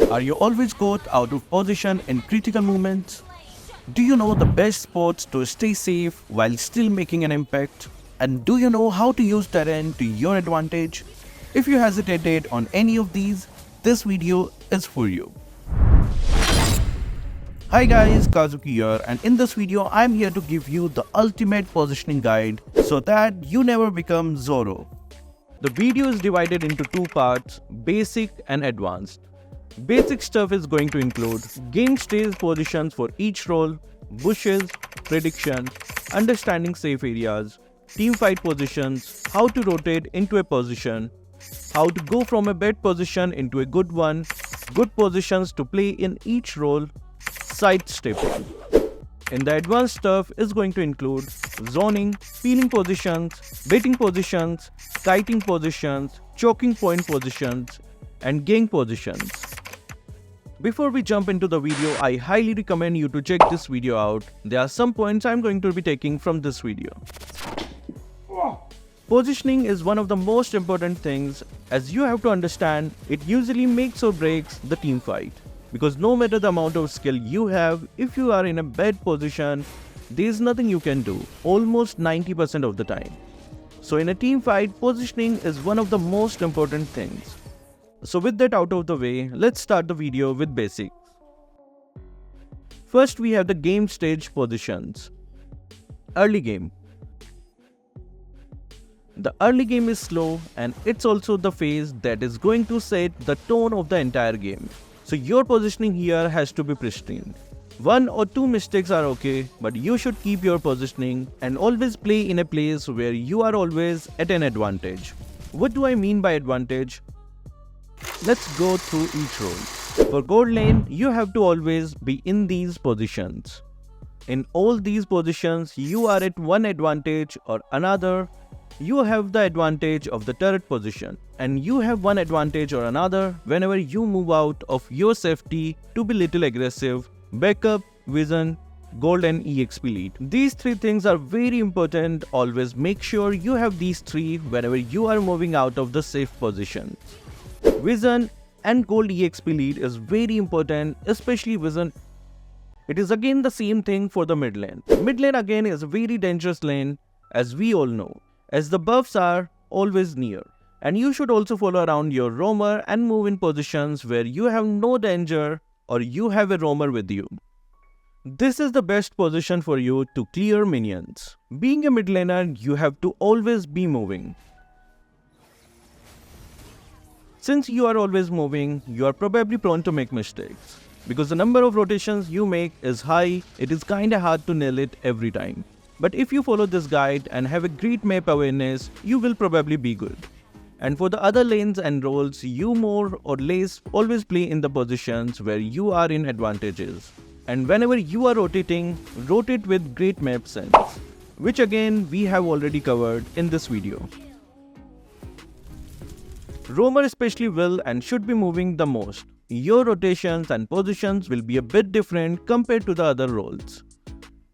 Are you always caught out of position in critical moments? Do you know the best spots to stay safe while still making an impact? And do you know how to use terrain to your advantage? If you hesitated on any of these, this video is for you. Hi guys, Kazuki here, and in this video I am here to give you the ultimate positioning guide so that you never become Zoro. The video is divided into two parts, basic and advanced. Basic stuff is going to include game stage positions for each role, bushes, prediction, understanding safe areas, team fight positions, how to rotate into a position, how to go from a bad position into a good one, good positions to play in each role, sidestepping. In the advanced stuff is going to include zoning, peeling positions, baiting positions, kiting positions, choking point positions, and gang positions. Before we jump into the video, I highly recommend you to check this video out. There are some points I'm going to be taking from this video. Positioning is one of the most important things, as you have to understand it usually makes or breaks the team fight. Because no matter the amount of skill you have, if you are in a bad position, there is nothing you can do, almost 90% of the time. So in a team fight, positioning is one of the most important things. So with that out of the way, let's start the video with basics. First we have the game stage positions. Early game. The early game is slow and it's also the phase that is going to set the tone of the entire game. So your positioning here has to be pristine. One or two mistakes are okay, but you should keep your positioning and always play in a place where you are always at an advantage. What do I mean by advantage? Let's go through each role. For gold lane, you have to always be in these positions. In all these positions, you are at one advantage or another. You have the advantage of the turret position, and you have one advantage or another whenever you move out of your safety to be little aggressive, backup, vision, gold and EXP lead. These three things are very important. Always make sure you have these three whenever you are moving out of the safe position. Vision and gold EXP lead is very important, especially vision. It is again the same thing for the mid lane. Mid lane again is a very dangerous lane, as we all know, as the buffs are always near. And you should also follow around your roamer and move in positions where you have no danger or you have a roamer with you. This is the best position for you to clear minions. Being a mid laner, you have to always be moving. Since you are always moving, you are probably prone to make mistakes. Because the number of rotations you make is high, it is kinda hard to nail it every time. But if you follow this guide and have a great map awareness, you will probably be good. And for the other lanes and roles, you more or less always play in the positions where you are in advantages. And whenever you are rotating, rotate with great map sense, which again we have already covered in this video. Roamer especially will and should be moving the most. Your rotations and positions will be a bit different compared to the other roles.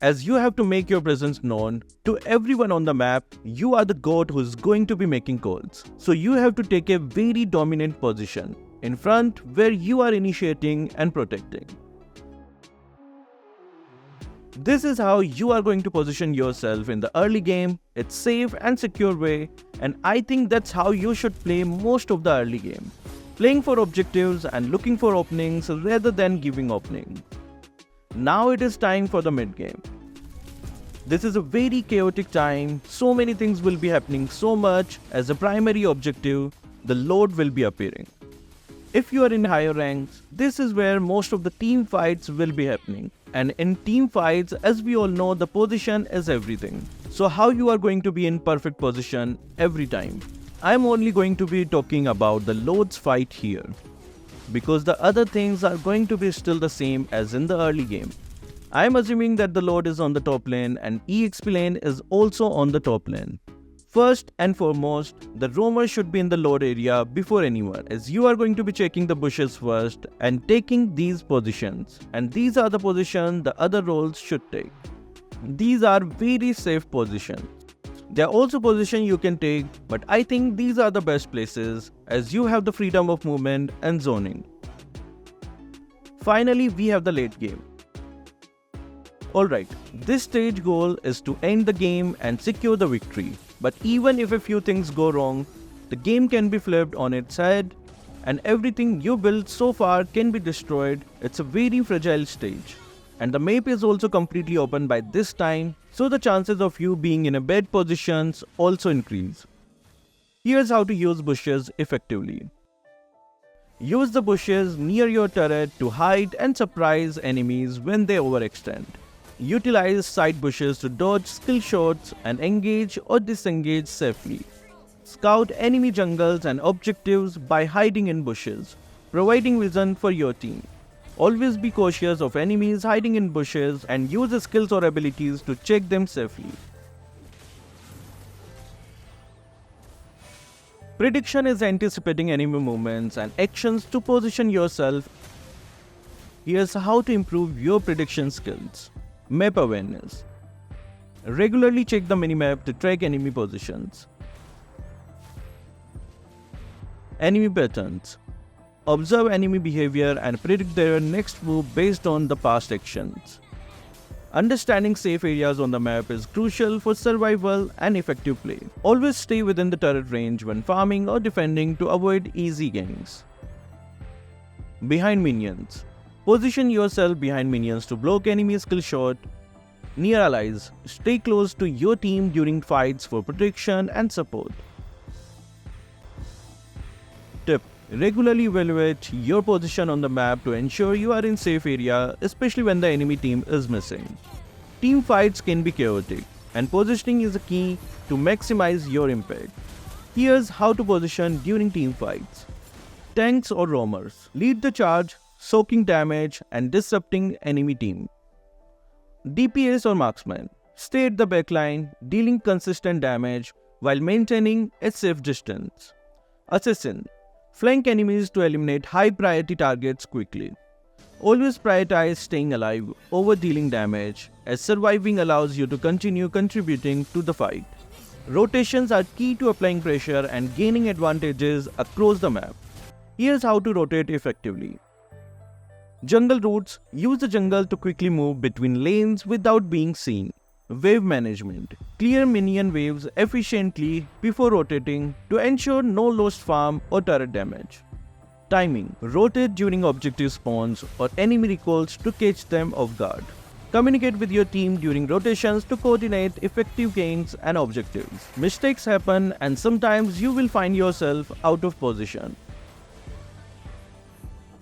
As you have to make your presence known to everyone on the map, you are the GOAT who is going to be making calls. So you have to take a very dominant position in front where you are initiating and protecting. This is how you are going to position yourself in the early game. It's safe and secure way, and I think that's how you should play most of the early game. Playing for objectives and looking for openings rather than giving opening. Now it is time for the mid game. This is a very chaotic time. So many things will be happening so much. As a primary objective, the load will be appearing. If you are in higher ranks, this is where most of the team fights will be happening. And in team fights, as we all know, the position is everything. So how you are going to be in perfect position every time? I am only going to be talking about the loads fight here, because the other things are going to be still the same as in the early game. I am assuming that the load is on the top lane and EXP lane is also on the top lane. First and foremost, the roamer should be in the load area before anyone, as you are going to be checking the bushes first and taking these positions. And these are the positions the other roles should take. These are very safe positions. There are also positions you can take, but I think these are the best places as you have the freedom of movement and zoning. Finally, we have the late game. Alright, this stage goal is to end the game and secure the victory. But even if a few things go wrong, the game can be flipped on its head and everything you built so far can be destroyed. It's a very fragile stage. And the map is also completely open by this time, so the chances of you being in a bad positions also increase. Here's how to use bushes effectively. Use the bushes near your turret to hide and surprise enemies when they overextend. Utilize side bushes to dodge skill shots and engage or disengage safely. Scout enemy jungles and objectives by hiding in bushes, providing vision for your team. Always be cautious of enemies hiding in bushes and use the skills or abilities to check them safely. Prediction is anticipating enemy movements and actions to position yourself. Here's how to improve your prediction skills. Map awareness. Regularly check the minimap to track enemy positions. Enemy patterns. Observe enemy behavior and predict their next move based on the past actions. Understanding safe areas on the map is crucial for survival and effective play. Always stay within the turret range when farming or defending to avoid easy ganks. Behind minions. Position yourself behind minions to block enemy skill shot. Near allies. Stay close to your team during fights for protection and support. Tip. Regularly evaluate your position on the map to ensure you are in safe area, especially when the enemy team is missing. Team fights can be chaotic, and positioning is a key to maximize your impact. Here's how to position during team fights. Tanks or roamers. Lead the charge, soaking damage and disrupting enemy team. DPS or marksman. Stay at the backline, dealing consistent damage while maintaining a safe distance. Assassin. Flank enemies to eliminate high priority targets quickly. Always prioritize staying alive over dealing damage, as surviving allows you to continue contributing to the fight. Rotations are key to applying pressure and gaining advantages across the map. Here's how to rotate effectively. Jungle routes. Use the jungle to quickly move between lanes without being seen. Wave management. Clear minion waves efficiently before rotating to ensure no lost farm or turret damage. Timing. Rotate during objective spawns or enemy recalls to catch them off guard. Communicate with your team during rotations to coordinate effective gains and objectives. Mistakes happen and sometimes you will find yourself out of position.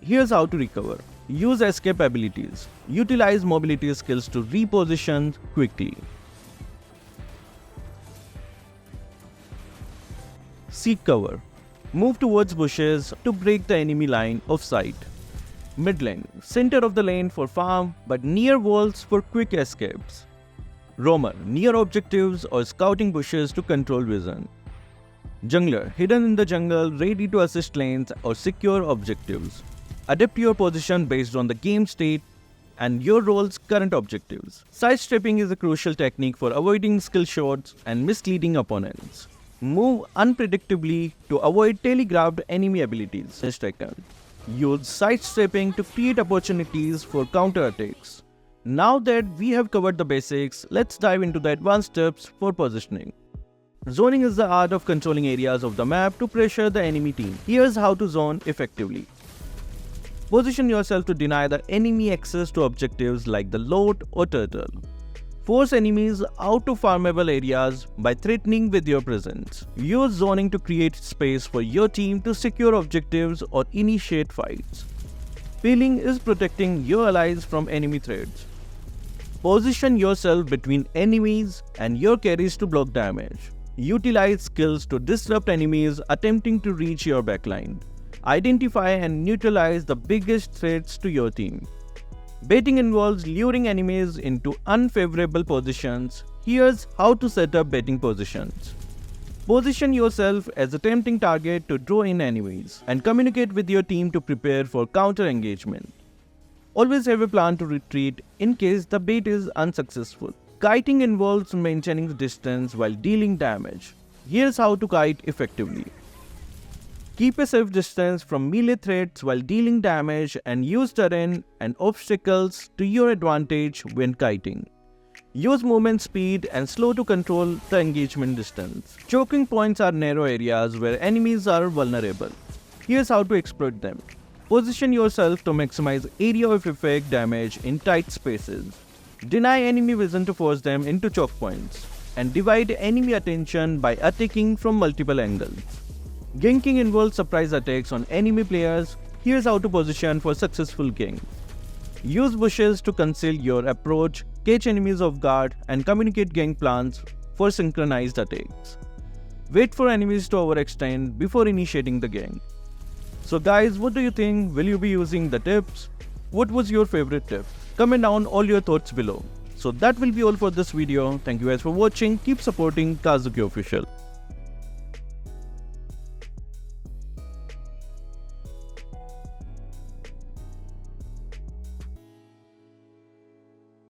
Here's how to recover. Use escape abilities. Utilize mobility skills to reposition quickly. Seek cover. Move towards bushes to break the enemy line of sight. Mid lane. Center of the lane for farm but near walls for quick escapes. Roamer. Near objectives or scouting bushes to control vision. Jungler. Hidden in the jungle, ready to assist lanes or secure objectives. Adapt your position based on the game state and your role's current objectives. Sidestepping is a crucial technique for avoiding skill shots and misleading opponents. Move unpredictably to avoid telegraphed enemy abilities. Use sidestepping to create opportunities for counterattacks. Now that we have covered the basics, let's dive into the advanced steps for positioning. Zoning is the art of controlling areas of the map to pressure the enemy team. Here's how to zone effectively. Position yourself to deny the enemy access to objectives like the loot or turtle. Force enemies out of farmable areas by threatening with your presence. Use zoning to create space for your team to secure objectives or initiate fights. Peeling is protecting your allies from enemy threats. Position yourself between enemies and your carries to block damage. Utilize skills to disrupt enemies attempting to reach your backline. Identify and neutralize the biggest threats to your team. Baiting involves luring enemies into unfavorable positions. Here's how to set up baiting positions. Position yourself as a tempting target to draw in enemies and communicate with your team to prepare for counter engagement. Always have a plan to retreat in case the bait is unsuccessful. Kiting involves maintaining distance while dealing damage. Here's how to kite effectively. Keep a safe distance from melee threats while dealing damage and use terrain and obstacles to your advantage when kiting. Use movement speed and slow to control the engagement distance. Choking points are narrow areas where enemies are vulnerable. Here's how to exploit them. Position yourself to maximize area of effect damage in tight spaces. Deny enemy vision to force them into choke points. And divide enemy attention by attacking from multiple angles. Ganking involves surprise attacks on enemy players. Here's how to position for successful gank. Use bushes to conceal your approach, catch enemies off guard, and communicate gank plans for synchronized attacks. Wait for enemies to overextend before initiating the gank. So guys, what do you think? Will you be using the tips? What was your favorite tip? Comment down all your thoughts below. So that will be all for this video. Thank you guys for watching. Keep supporting Kazuki Official.